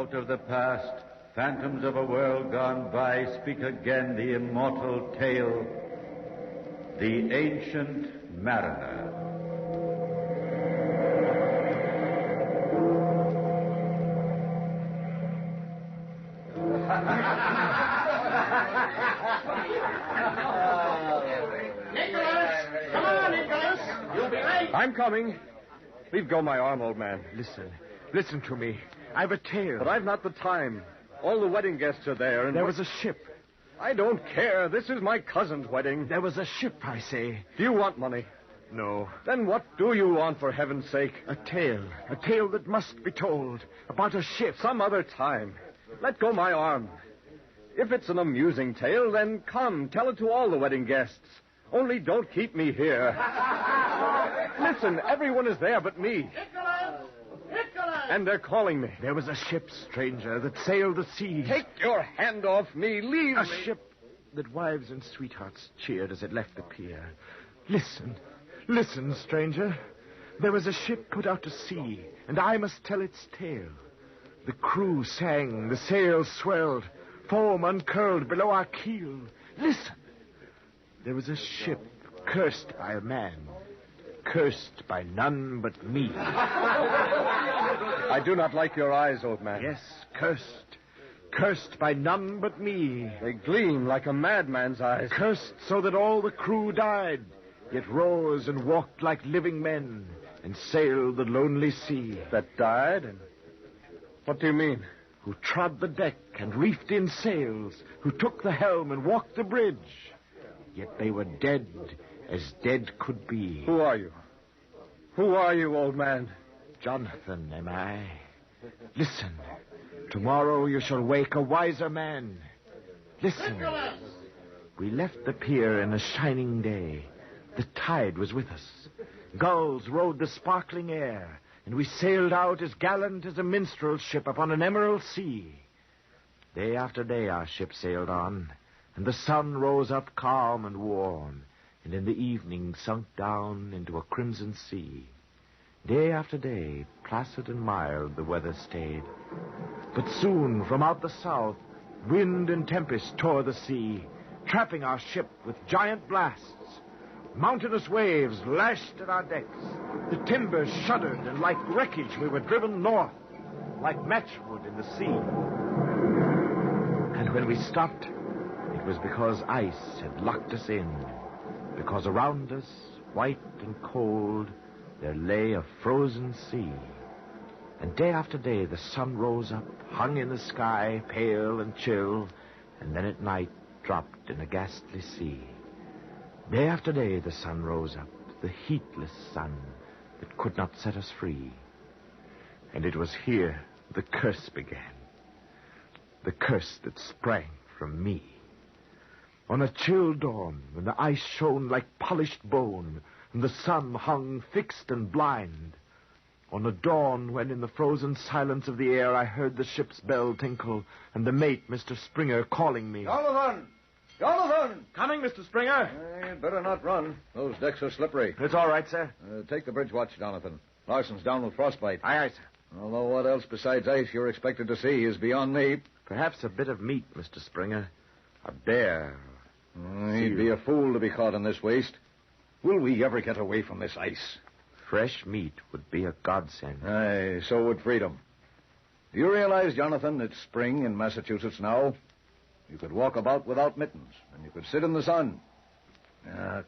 Out of the past, phantoms of a world gone by speak again the immortal tale. The Ancient Mariner. Nicholas! Come on, Nicholas! You'll be late. I'm coming. Leave go my arm, old man. Listen to me. I've a tale. But I've not the time. All the wedding guests are there, and There was a ship. I don't care. This is my cousin's wedding. There was a ship, I say. Do you want money? No. Then what do you want, for heaven's sake? A tale that must be told. About a ship. Some other time. Let go my arm. If it's an amusing tale, then come, tell it to all the wedding guests. Only don't keep me here. Listen, everyone is there but me. Nicholas! Nicholas! And they're calling me. There was a ship, stranger, that sailed the sea. Take your hand off me. Leave A me. ship that wives and sweethearts cheered as it left the pier. Listen, stranger. There was a ship put out to sea, and I must tell its tale. The crew sang, the sails swelled, foam uncurled below our keel. Listen. There was a ship cursed by a man, cursed by none but me. I do not like your eyes, old man. Yes, cursed by none but me. They gleam like a madman's eyes. Cursed so that all the crew died, yet rose and walked like living men and sailed the lonely sea. That died? And what do you mean? Who trod the deck and reefed in sails, who took the helm and walked the bridge. Yet they were dead as dead could be. Who are you? Who are you, old man? Jonathan, am I? Listen. Tomorrow you shall wake a wiser man. Listen. Nicholas! We left the pier in a shining day. The tide was with us. Gulls rode the sparkling air, and we sailed out as gallant as a minstrel ship upon an emerald sea. Day after day our ship sailed on, and the sun rose up calm and warm, and in the evening sunk down into a crimson sea. Day after day, placid and mild, the weather stayed. But soon, from out the south, wind and tempest tore the sea, trapping our ship with giant blasts. Mountainous waves lashed at our decks. The timbers shuddered, and like wreckage we were driven north, like matchwood in the sea. And when we stopped, it was because ice had locked us in, because around us, white and cold, there lay a frozen sea. And day after day the sun rose up, hung in the sky, pale and chill, and then at night dropped in a ghastly sea. Day after day the sun rose up, the heatless sun that could not set us free. And it was here the curse began, the curse that sprang from me. On a chill dawn, when the ice shone like polished bone, and the sun hung fixed and blind. On a dawn when in the frozen silence of the air I heard the ship's bell tinkle, and the mate, Mr. Springer, calling me. Jonathan! Jonathan! Coming, Mr. Springer. You'd better not run. Those decks are slippery. It's all right, sir. Take the bridge watch, Jonathan. Larson's down with frostbite. Aye, sir. Although what else besides ice you're expected to see is beyond me. Perhaps a bit of meat, Mr. Springer. A bear. He'd be a fool to be caught in this waste. Will we ever get away from this ice? Fresh meat would be a godsend. Aye, so would freedom. Do you realize, Jonathan, it's spring in Massachusetts now? You could walk about without mittens, and you could sit in the sun.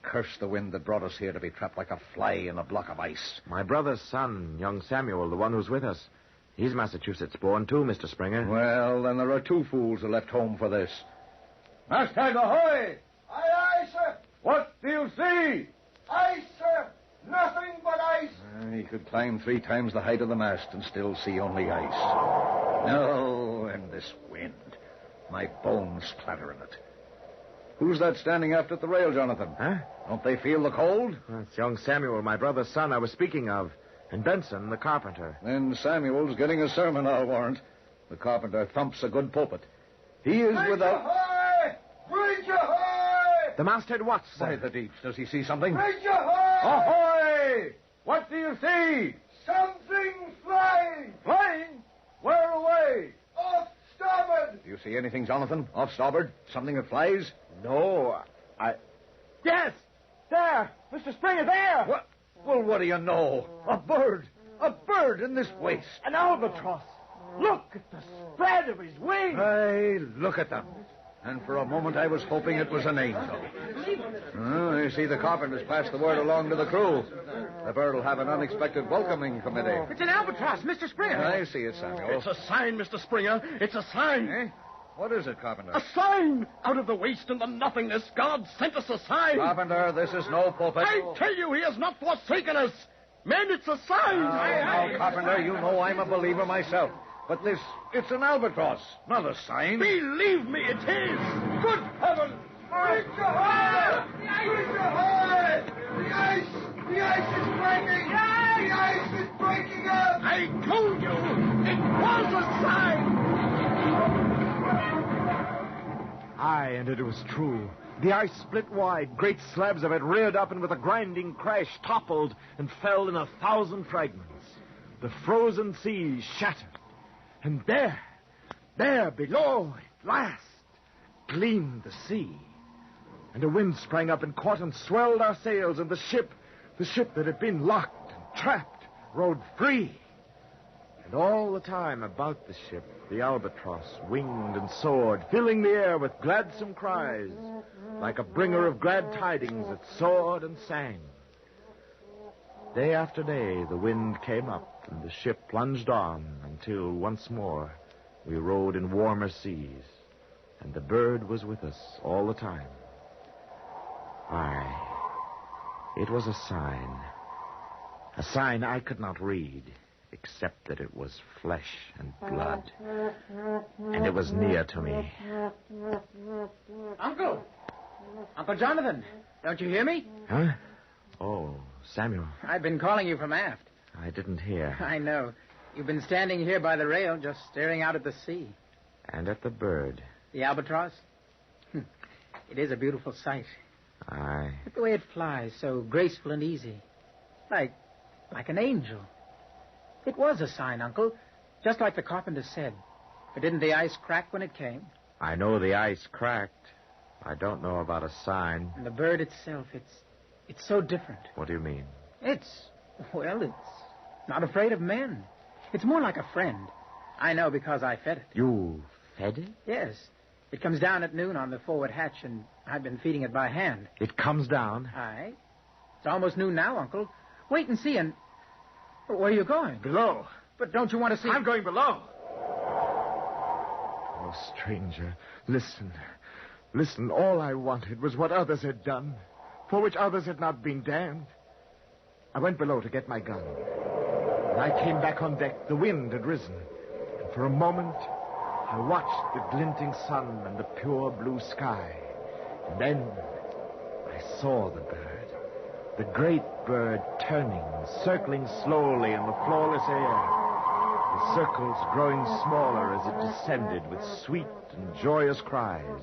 Curse the wind that brought us here to be trapped like a fly in a block of ice. My brother's son, young Samuel, the one who's with us. He's Massachusetts born, too, Mr. Springer. Well, then there are two fools who left home for this. Masthead, ahoy! Aye, aye, sir. What do you see? Ice, sir. Nothing but ice. He could climb 3 times the height of the mast and still see only ice. No, and this wind. My bones clatter in it. Who's that standing aft at the rail, Jonathan? Huh? Don't they feel the cold? That's young Samuel, my brother's son I was speaking of. And Benson, the carpenter. Then Samuel's getting a sermon, I'll warrant. The carpenter thumps a good pulpit. He is Bridge without... ahoy! Bridge ahoy! The masthead watch, sir. By the deeps, does he see something? Bridge ahoy! Ahoy! What do you see? Something flying! Flying? Where away? Do you see anything, Jonathan? Off starboard? Something that flies? No, Yes! There! Mr. Springer, there! What? Well, what do you know? A bird! A bird in this waste! An albatross! Look at the spread of his wings! Hey, look at them. And for a moment I was hoping it was an angel. Oh, you see, the carpenters passed the word along to the crew. The bird will have an unexpected welcoming committee. It's an albatross, Mr. Springer. I see it, Samuel. It's a sign, Mr. Springer. It's a sign. Eh? What is it, Carpenter? A sign! Out of the waste and the nothingness, God sent us a sign. Carpenter, this is no pulpit. I tell you, he has not forsaken us. Men, it's a sign. Now, Carpenter, you know I'm a believer myself. But it's an albatross, not a sign. Believe me, it is. Good heavens! Reach ahoy! Reach ahoy! The ice is breaking! The ice is breaking up! I told you, it was a sign. Aye, and it was true. The ice split wide. Great slabs of it reared up and with a grinding crash toppled and fell in 1,000 fragments. The frozen sea shattered. And there below, at last, gleamed the sea. And a wind sprang up and caught and swelled our sails, and the ship that had been locked and trapped, rode free. And all the time about the ship, the albatross winged and soared, filling the air with gladsome cries, like a bringer of glad tidings that soared and sang. Day after day, the wind came up, and the ship plunged on until once more we rode in warmer seas, and the bird was with us all the time. Aye, it was a sign I could not read, except that it was flesh and blood, and it was near to me. Uncle Jonathan, don't you hear me? Huh? Oh, Samuel. I've been calling you from aft. I didn't hear. I know. You've been standing here by the rail, just staring out at the sea. And at the bird. The albatross? It is a beautiful sight. Aye. Look the way it flies, so graceful and easy. Like an angel. It was a sign, Uncle, just like the carpenter said. But didn't the ice crack when it came? I know the ice cracked. I don't know about a sign. And the bird itself, it's so different. What do you mean? It's not afraid of men. It's more like a friend. I know because I fed it. You fed it? Yes. It comes down at noon on the forward hatch, and I've been feeding it by hand. It comes down? Aye. It's almost noon now, Uncle. Wait and see, and... Where are you going? Below. But don't you want to see... I'm going below. Oh, stranger, listen. Listen, all I wanted was what others had done, for which others had not been damned. I went below to get my gun. When I came back on deck, the wind had risen. And for a moment, I watched the glinting sun and the pure blue sky. And then I saw the bird. The great bird turning, circling slowly in the flawless air. The circles growing smaller as it descended with sweet and joyous cries.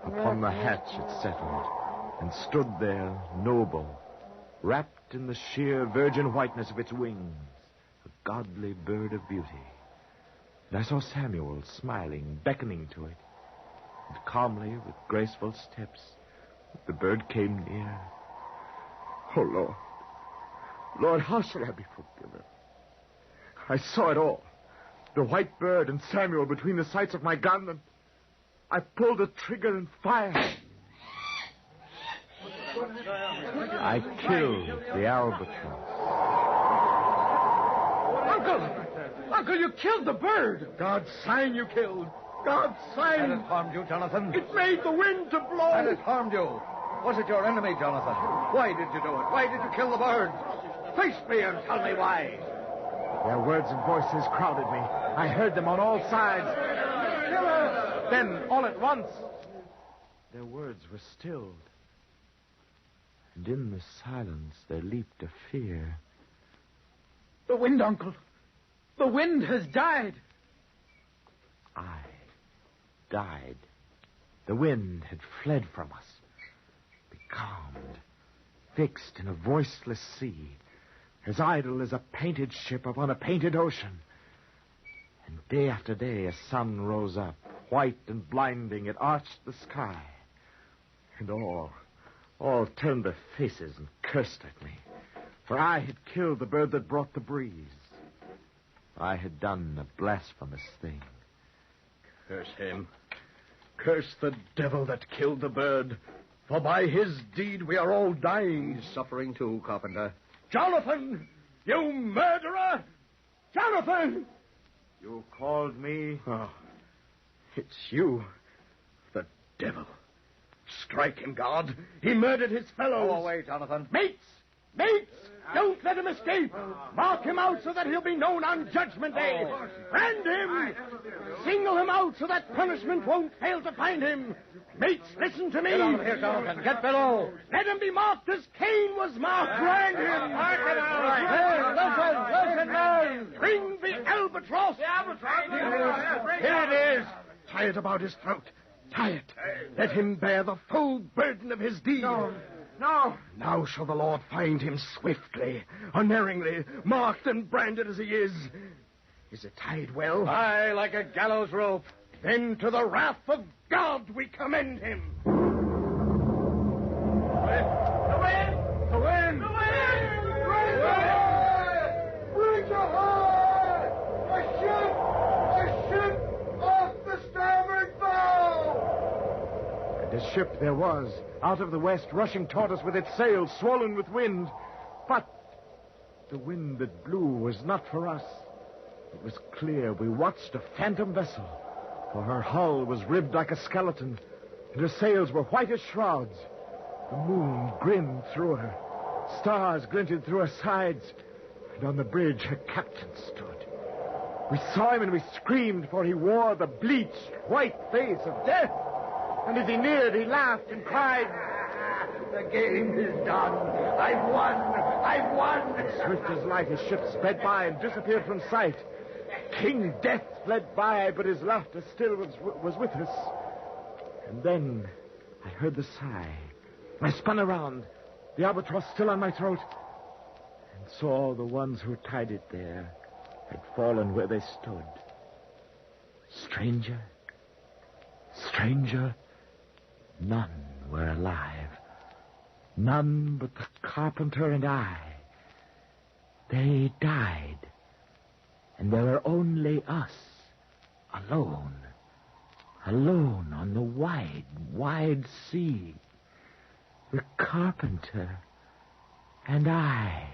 Upon the hatch it settled and stood there noble, wrapped in the sheer virgin whiteness of its wings, a godly bird of beauty. And I saw Samuel smiling, beckoning to it. And calmly, with graceful steps, the bird came near. Oh, Lord. Lord, how shall I be forgiven? I saw it all. The white bird and Samuel between the sights of my gun, and I pulled the trigger and fired. I killed the albatross. Uncle, you killed the bird. God's sign you killed. God's sign. And it harmed you, Jonathan. It made the wind to blow. And it harmed you. Was it your enemy, Jonathan? Why did you do it? Why did you kill the bird? Face me and tell me why. Their words and voices crowded me. I heard them on all sides. Then, all at once, their words were stilled. And in the silence, there leaped a fear. The wind, Uncle. The wind has died. I died. The wind had fled from us, becalmed, fixed in a voiceless sea, as idle as a painted ship upon a painted ocean. And day after day, a sun rose up, white and blinding. It arched the sky. And all turned their faces and cursed at me. For I had killed the bird that brought the breeze. I had done a blasphemous thing. Curse him. Curse the devil that killed the bird. For by his deed we are all dying. He's suffering too, Carpenter. Jonathan! You murderer! Jonathan! You called me? Oh, it's you. The devil. Strike him, God. He murdered his fellows. Go away, Jonathan. Mates! Mates! Don't let him escape. Mark him out so that he'll be known on Judgment Day. Brand him! Single him out so that punishment won't fail to find him. Mates, listen to me. Get out of here, Jonathan. Get below. Let him be marked as Cain was marked. Brand him. Listen, men. Bring the albatross. Here it is. Tie it about his throat. Tie it. Let him bear the full burden of his deed. No. Now shall the Lord find him swiftly, unerringly, marked and branded as he is. Is it tied well? Aye, like a gallows rope. Then to the wrath of God we commend him. The wind! The wind! The wind! Bring the hard! A ship off the starboard bow! And a ship there was, out of the west, rushing toward us with its sails swollen with wind. But the wind that blew was not for us. It was clear we watched a phantom vessel, for her hull was ribbed like a skeleton, and her sails were white as shrouds. The moon grinned through her. Stars glinted through her sides, and on the bridge her captain stood. We saw him and we screamed, for he wore the bleached white face of death. And as he neared, he laughed and cried, The game is done. I've won. I've won. Swift as light, his ship sped by and disappeared from sight. King Death fled by, but his laughter still was with us. And then I heard the sigh. I spun around, the albatross still on my throat, and saw the ones who tied it there had fallen where they stood. Stranger, none were alive. None but the carpenter and I. They died. And there were only us, alone on the wide, wide sea. The carpenter and I.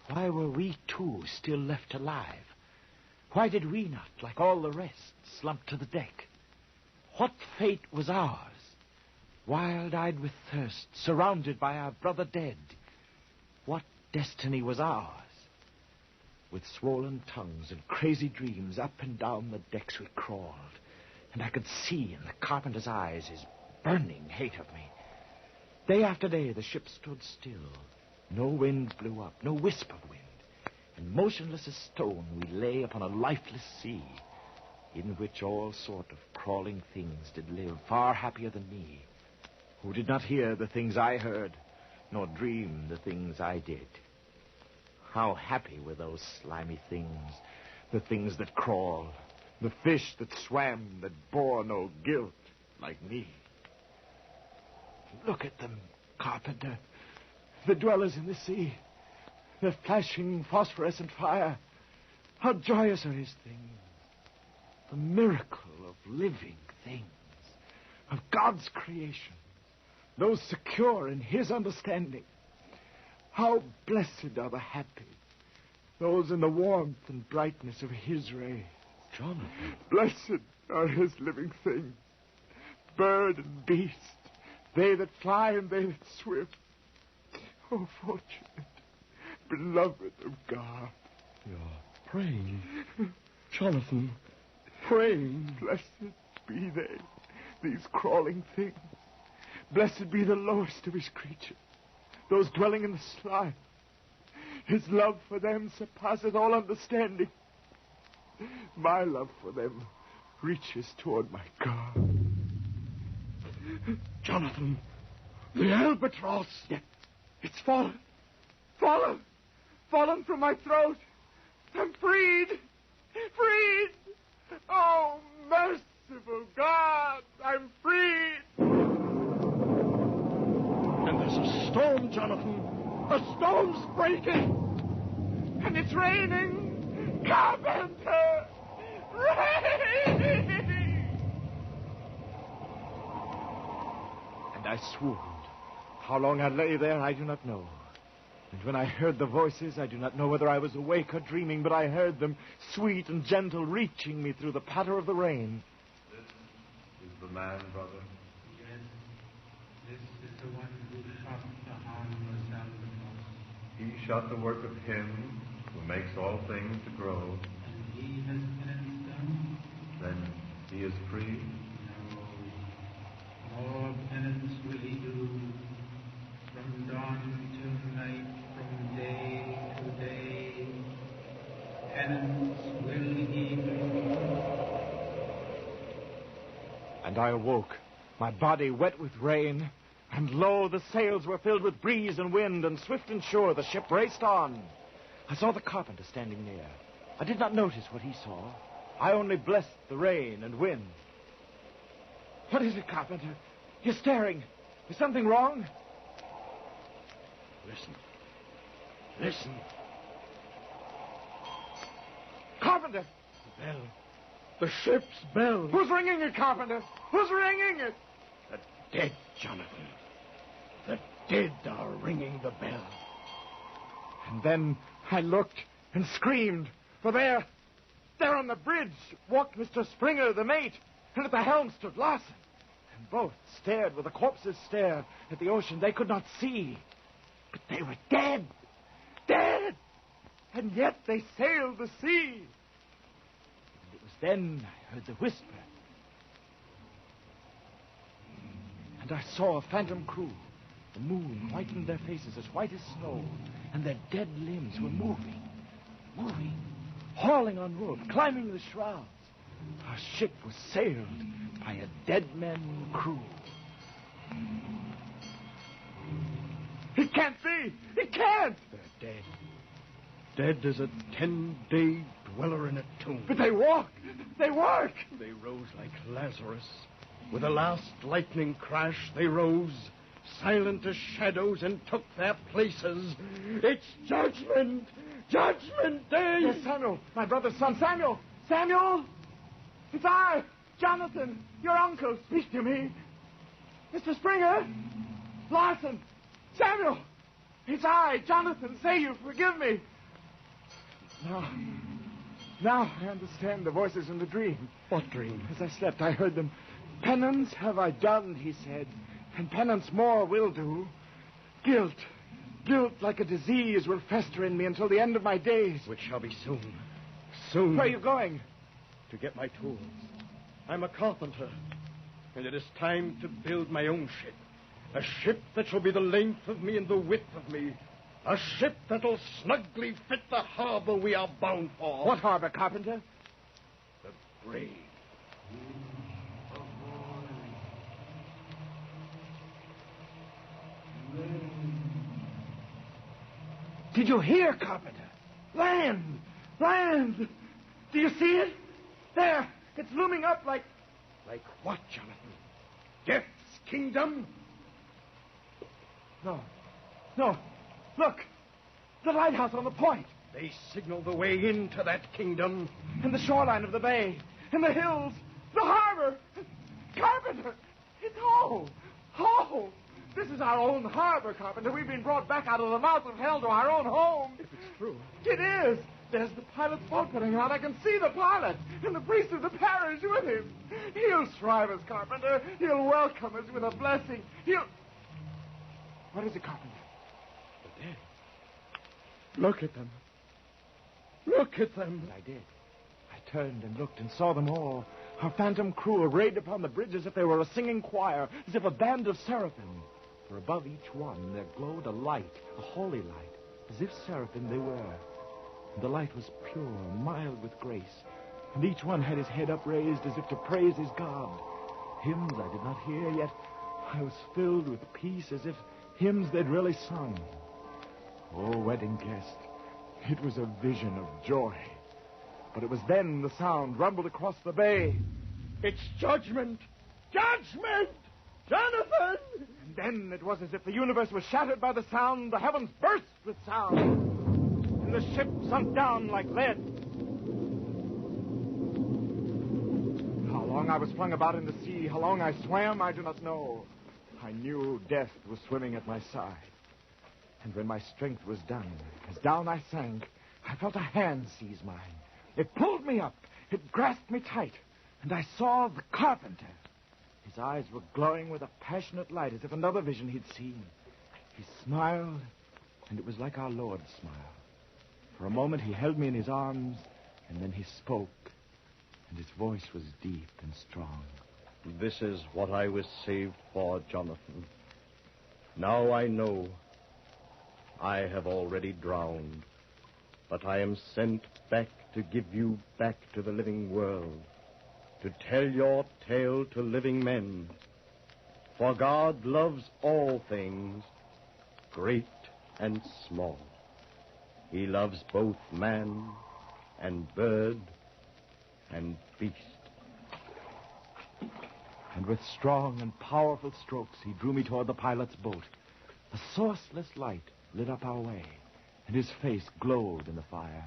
Why were we two still left alive? Why did we not, like all the rest, slump to the deck? What fate was ours? Wild-eyed with thirst, surrounded by our brother dead. What destiny was ours? With swollen tongues and crazy dreams, up and down the decks we crawled, and I could see in the carpenter's eyes his burning hate of me. Day after day, the ship stood still. No wind blew up, no wisp of wind. And motionless as stone, we lay upon a lifeless sea, in which all sort of crawling things did live, far happier than me, who did not hear the things I heard, nor dream the things I did. How happy were those slimy things, the things that crawl, the fish that swam, that bore no guilt, like me. Look at them, carpenter. The dwellers in the sea, the flashing phosphorescent fire. How joyous are his things. The miracle of living things, of God's creation, those secure in his understanding. How blessed are the happy, those in the warmth and brightness of his rays. Jonathan. Blessed are his living things, bird and beast, they that fly and they that swim. Oh, fortunate, beloved of God. You're praying. Jonathan, praying. Blessed be they, these crawling things. Blessed be the lowest of his creatures, those dwelling in the slime. His love for them surpasses all understanding. My love for them reaches toward my God. Jonathan, the albatross. Yeah. It's fallen. Fallen from my throat. I'm freed. Freed. Oh, merciful God, I'm freed. And there's a storm, Jonathan. A storm's breaking. And it's raining. Carpenter! Raining! And I swooned. How long I lay there, I do not know. And when I heard the voices, I do not know whether I was awake or dreaming, but I heard them, sweet and gentle, reaching me through the patter of the rain. This is the man, brother. Yes, this is the one who shot the harmless albatross. He shot the work of him who makes all things to grow. And he has penance done? Then he is free. No, more penance will he do. From dawn till night, from day to day, penance will he do. And I awoke, my body wet with rain, and lo, the sails were filled with breeze and wind, and swift and sure the ship raced on. I saw the carpenter standing near. I did not notice what he saw. I only blessed the rain and wind. What is it, carpenter? You're staring. Is something wrong? Listen. Carpenter! The bell. The ship's bell. Who's ringing it, carpenter? Who's ringing it? The dead, Jonathan. The dead are ringing the bell. And then I looked and screamed, for there on the bridge walked Mr. Springer, the mate, and at the helm stood Larson. And both stared with a corpse's stare at the ocean they could not see. But they were dead. Dead! And yet they sailed the sea. And it was then I heard the whisper. And I saw a phantom crew. The moon whitened their faces as white as snow, and their dead limbs were moving, hauling on rope, climbing the shrouds. Our ship was sailed by a dead man crew. It can't be! It can't! They're dead. Dead as a 10-day dweller in a tomb. But they walk! They work! They rose like Lazarus. With a last lightning crash, they rose, silent as shadows, and took their places. It's judgment! Judgment day! Yes, Samuel, my brother's son. Samuel! Samuel! It's I, Jonathan, your uncle. Speak to me. Mr. Springer! Larson! Samuel! It's I, Jonathan. Say you forgive me. Now I understand the voices in the dream. What dream? As I slept, I heard them. Penance have I done, he said, and penance more will do. Guilt like a disease will fester in me until the end of my days. Which shall be soon. Soon. Where are you going? To get my tools. I'm a carpenter, and it is time to build my own ship. A ship that shall be the length of me and the width of me. A ship that'll snugly fit the harbor we are bound for. What harbor, carpenter? The grave. Did you hear, carpenter? Land! Land! Do you see it? There! It's looming up like... Like what, Jonathan? Death's kingdom? No. Look! The lighthouse on the point. They signal the way into that kingdom. And the shoreline of the bay. And the hills. The harbor. Carpenter! It's home! Home! This is our own harbor, Carpenter. We've been brought back out of the mouth of hell to our own home. If it's true. It is. There's the pilot's boat putting out. I can see the pilot. And the priest of the parish with him. He'll shrive us, Carpenter. He'll welcome us with a blessing. What is it, Carpenter? The dead. Look at them. Look at them. And I did. I turned and looked and saw them all. Our phantom crew arrayed upon the bridge as if they were a singing choir, as if a band of seraphim. For above each one there glowed a light, a holy light, as if seraphim they were. And the light was pure, mild with grace, and each one had his head upraised as if to praise his God. Hymns I did not hear, yet I was filled with peace as if hymns they'd really sung. Oh, wedding guest, it was a vision of joy. But it was then the sound rumbled across the bay. It's judgment! Judgment! Jonathan! And then it was as if the universe was shattered by the sound, the heavens burst with sound, and the ship sunk down like lead. How long I was flung about in the sea, how long I swam, I do not know. I knew death was swimming at my side. And when my strength was done, as down I sank, I felt a hand seize mine. It pulled me up. It grasped me tight. And I saw the carpenter. His eyes were glowing with a passionate light, as if another vision he'd seen. He smiled, and it was like our Lord's smile. For a moment he held me in his arms, and then he spoke, and his voice was deep and strong. This is what I was saved for, Jonathan. Now I know I have already drowned, but I am sent back to give you back to the living world, to tell your tale to living men. For God loves all things, great and small. He loves both man and bird and beast. And with strong and powerful strokes, he drew me toward the pilot's boat. A sourceless light lit up our way, and his face glowed in the fire.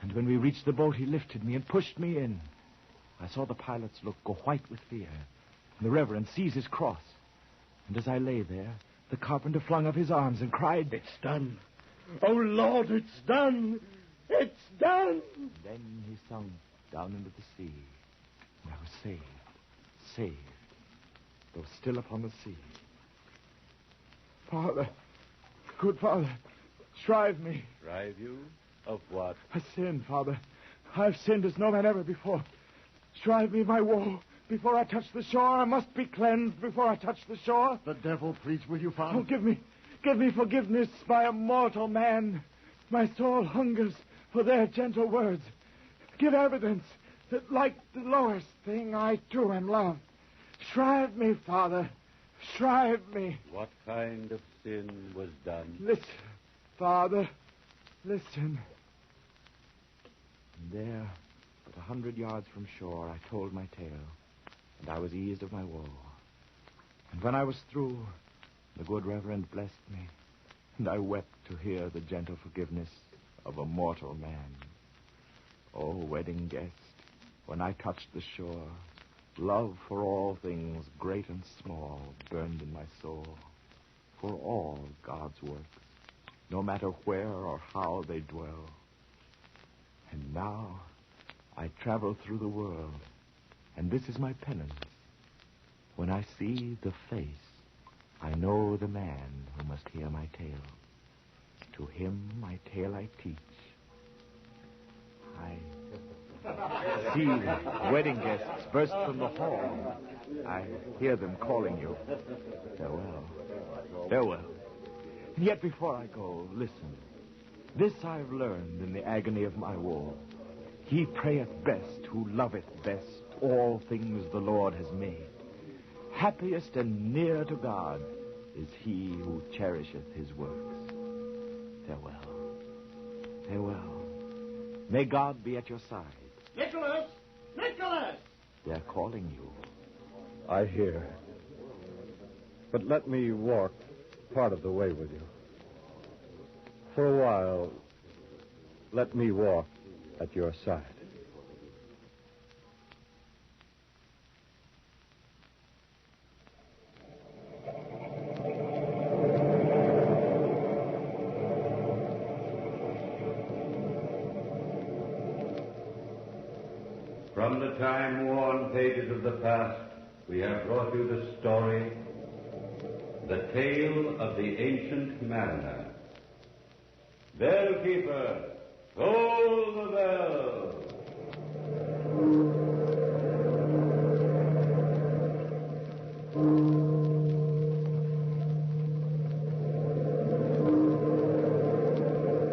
And when we reached the boat, he lifted me and pushed me in. I saw the pilot's look go white with fear, and the Reverend seize his cross. And as I lay there, the carpenter flung up his arms and cried, It's done. Oh, Lord, it's done. It's done. And then he sunk down into the sea. And I was saved, though still upon the sea. Father, good Father, shrive me. Shrive you? Of what? I sinned, Father. I've sinned as no man ever before. Shrive me my woe. Before I touch the shore, I must be cleansed before I touch the shore. The devil pleads with you, Father. Oh, give me forgiveness by a mortal man. My soul hungers for their gentle words. Give evidence that, like the lowest thing, I too am loved. Shrive me, Father. Shrive me. What kind of sin was done? Listen, Father. Listen. And there, but 100 yards from shore, I told my tale, and I was eased of my woe. And when I was through, the good Reverend blessed me, and I wept to hear the gentle forgiveness of a mortal man. Oh, wedding guest, when I touched the shore, love for all things, great and small, burned in my soul. For all God's works, no matter where or how they dwell. And now I travel through the world, and this is my penance. When I see the face, I know the man who must hear my tale. To him my tale I teach. I see wedding guests burst from the hall. I hear them calling you. Farewell. Farewell. And yet before I go, listen. This I've learned in the agony of my woe. He prayeth best who loveth best all things the Lord has made. Happiest and near to God is he who cherisheth his works. Farewell. Farewell. May God be at your side. Nicholas! Nicholas! They're calling you. I hear. But let me walk part of the way with you. For a while, let me walk at your side. From the time-worn pages of the past, we have brought you the story, the tale of the ancient mariner. Bellkeeper, toll the